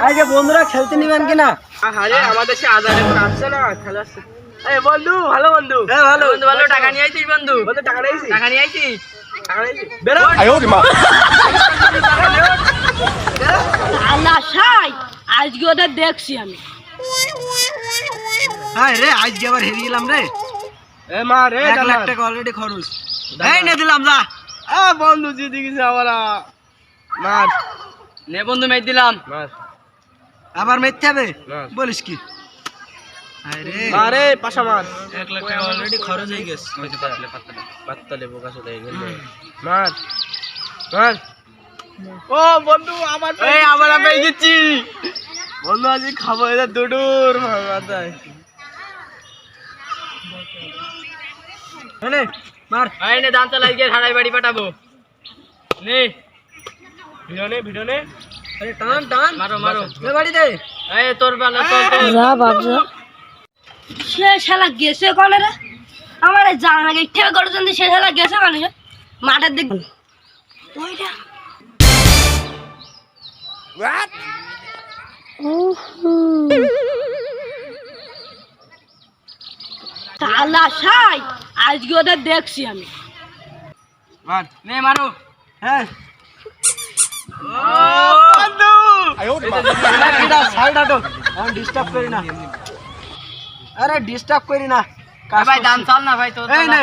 আজকে বন্ধুরা খেলতে নিবেন কিনা? আরে আমাদের সে আজাদ এখন আসছে না খেলা আসছে। এই বন্ধু ভালো বন্ধু। হ্যাঁ ভালো বন্ধু ভালো টাকা নিয়ে আইছিস বন্ধু? বন্ধু টাকা নিয়ে আইছিস? টাকা নিয়ে আইছিস? টাকা নিয়ে আইছিস? বেরো। আল্লাহ সাই আজকে ওদের দেখছি আমি। হ্যাঁ রে আজকে আবার হেরে গেলাম রে। এ মা রে 1 লাখ টাকা অলরেডি খরচ। এই নে দিলাম যা। এ বন্ধু জিতে গেছে আমরা। মার। নে বন্ধু মেরে দিলাম। মার। আবার মেরতে হবে মার। বলিস কি? আরে মারে পাশা মার। 1 লাখ টাকা অলরেডি খরচ হয়ে গেছে। পাত্তালে বোকা চলে গেল। মার। মার। ও বন্ধু আবার এই আবার আমি পেয়ে গেছি। বন্ধু আজ খাবো এটা দুডুর মাথায়। নে মার। এই নে দান চালাই গিয়ে ঠাড়াই বাড়ি পাঠাবো। নে ভিডিও নে আরে টান টান মারো মারো এ বাড়ি দে। এই তোর বেলা তোর যা বাবজা সে শালা গেছে কোনে রে? আমার জানা আগে ইচ্ছে করে যদি সে শালা গেছে কোনে রে? মাঠের দিক ওইটা হোয়াট আল্লাহ সাই আজকে ওদের দেখছি আমি। মার নে মারো হ্যাঁ বন্ধু এটা সাইড হাটো। আমি ডিস্টার্ব করি না। আরে ডিস্টার্ব করি না। ভাই দান চাল না ভাই তোর এই নে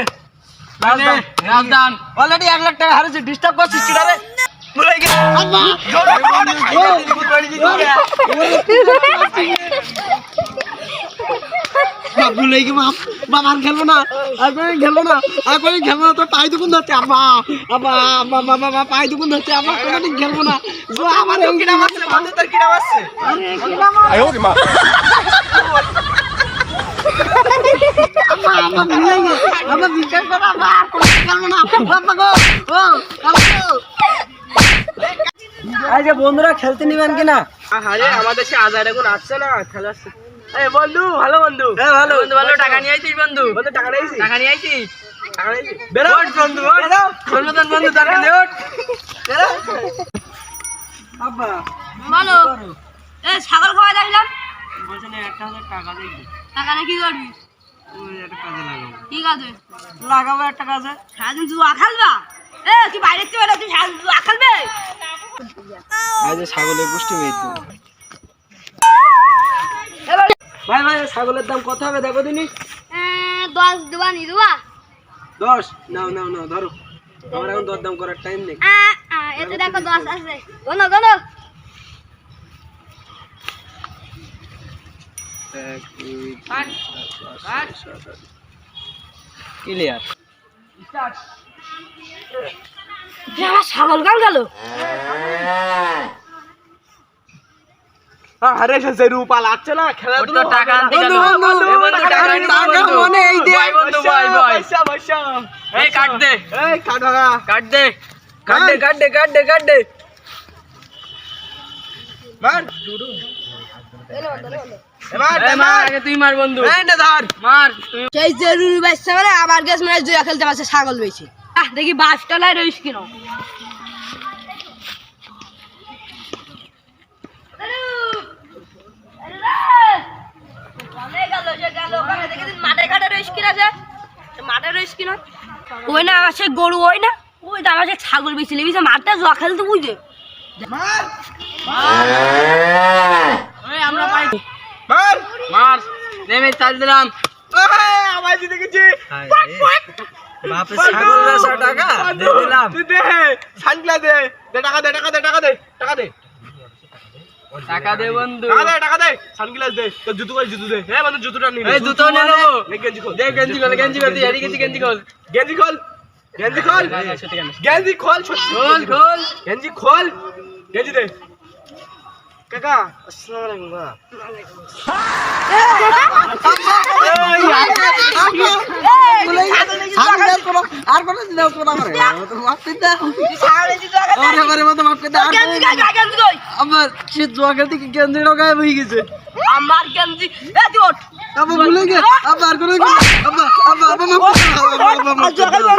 রাজদান অলরেডি 1 লাখ টাকা হারিয়েছি। ডিস্টার্ব করছিস কি রে? ভুলে গেছি। ভুলে গেছি বাবা আর খেলবো না। এখন খেলবো না। এখন খেলবো না। তো পাই দুগুন ধরছে আব্বা আব্বা আব্বা বাবা পাই দুগুন ধরছে আবার কোনোদিন খেলবো না। আমার কিনা মারছে বন্ধু তোর কিনা মারছে আমার বিশ্বাস করো আব্বা আর কোনোদিন খেলবো না। বাবা গো ও আজকে বন্ধুরা খেলতে নিবেন কিনা? আরে আমাদের সে আজাদ এখন আসছে না খেলা আসছে। এই বন্ধু ভালো বন্ধু। হ্যাঁ ভালো বন্ধু ভালো টাকা নিয়ে আইছিস বন্ধু? বন্ধু টাকা নিয়ে আইছিস? টাকা নিয়ে আইছিস? টাকা নিয়ে আইছিস? বেরো বন্ধু বেরো। সর্বদান বন্ধু টাকা দে ওঠ। বেরো। আব্বা বলো এ ছাগল খাওয়া দেখলাম বলছেন 1000 টাকা দেই। টাকা না কি করবি? ওই একটা কাজে লাগাবো। কি কাজে? লাগাবো একটা কাজে। সারাদিন জুয়া খেলবা? এ তুই বাইরে থেকে বেরো, তুই সারাদিন জুয়া খেলবে? আজ ছাগলের গোষ্ঠী মেয়েছে। এবার ভাই ভাই ছাগলের দাম কত হবে দেখো দিনি? 10 দেবা নি দেবা? 10 নাও নাও নাও ধরো। আমার এখন দরদাম করার টাইম নেই। এতে দেখো 10 আছে। গোনো গোনো। 1 2 3 4 ক্লিয়ার। আমার ছাগল গাল গেল। আরে সে রূপাল আসছে না খেলা তো টাকা আনতে গেল। বন্ধু, এই বন্ধু টাকা আনতে টাকা মনে এই দে। ভাই বন্ধু ভাই ভাই পয়সা পয়সা এই কাট দে। এই কাট ভাগা কাট দে কাট দে কাট দে কাট দে কাট দে। মার এ মার আগে তুই মার বন্ধু। এই নে ধর। মার তুই সেই জরুরি বাচ্চা মানে আবার গ্যাস মানে জুয়া খেলতে পারছে ছাগল বেশি। দেখি 22 টাকায় রইস কিনো। ওই না আমার সে গরু ওই না ওই তো আমার সে ছাগল বেশি লেগেছে মাঠটা জুয়া খেলতে বুঝে আমরা পাই মার মার নেমে চাল দিলাম। আবার জিতে গেছি। বাপে ছাগল বেচা টাকা দে দিলাম। তুই দে সানগ্লাস দে দে টাকা দে টাকা দে টাকা দে টাকা দে টাকা দে বন্ধু টাকা দে সানগ্লাস দে তো জুতো কই জুতো দে। হ্যাঁ বন্ধু জুতোটা নিয়ে এই জুতো নিয়ে নেবো। গেঞ্জি খোল দে গেঞ্জি খোল তুই হারিয়ে গেছিস গেঞ্জি খোল গেঞ্জি খোল গেঞ্জি খোল গেঞ্জি খোল খোল খোল গেঞ্জি খোল গেঞ্জি দে কাকা আসসালামু আলাইকুম। আর কোন দিন দাও কোন আমারে তো মাফ করে দাও। আরে আমারে মত মাফ করে দাও। আমার সে জোয়া খেলতে কি গেঞ্জি গায়ে হয়ে গেছে। আমার গেঞ্জি এ তুই ওঠ আব্বা ভুলে গে আব্বা আর কোন আব্বা আব্বা আব্বা মাফ করে দাও।